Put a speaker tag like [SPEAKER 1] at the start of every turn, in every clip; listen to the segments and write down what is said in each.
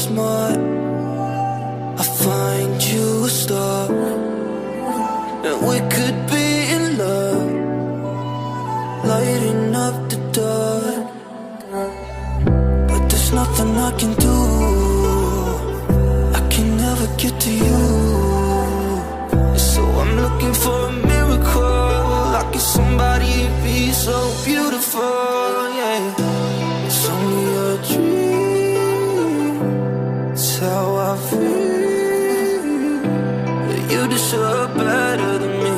[SPEAKER 1] smart, I find you a star, and we could be in love, lighting up the dark. But there's nothing I can do, I can never get to you. So I'm looking for a miracle, like if somebody be so beautiful, yeah. It's only a dream, it's how I feel, that you deserve better than me.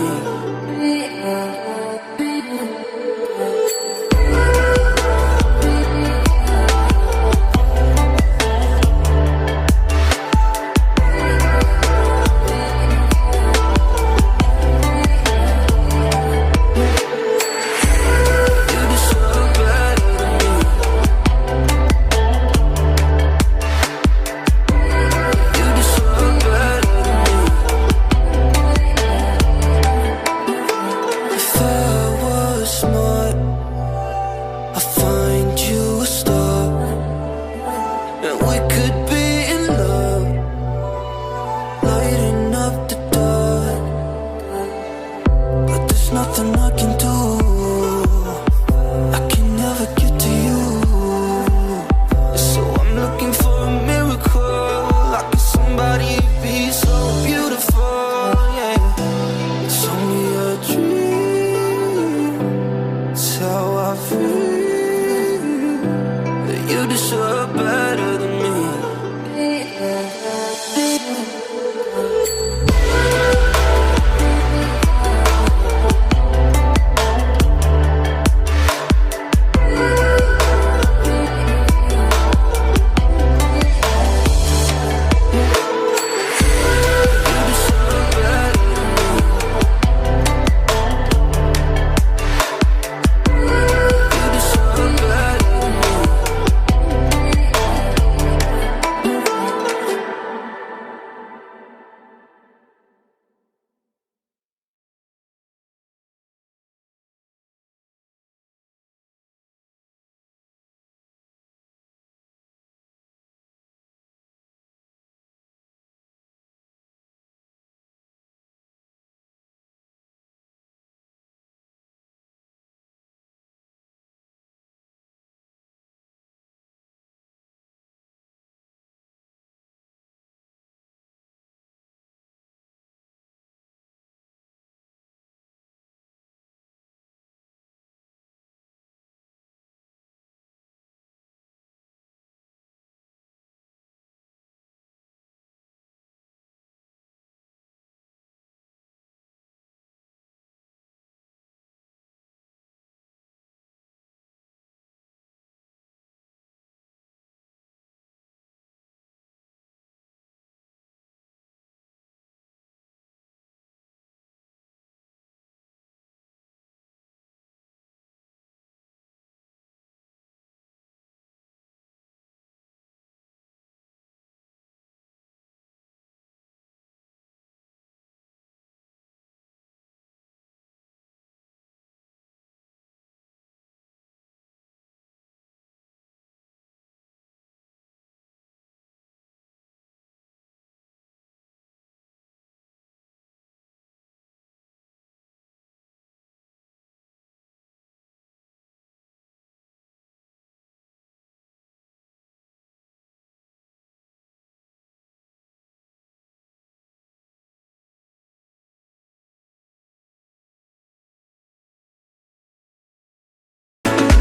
[SPEAKER 1] Nothing I can do, I can never get to you. So I'm looking for a miracle, like if somebody be so beautiful, yeah. It's only a dream, it's how I feel, that you deserve better than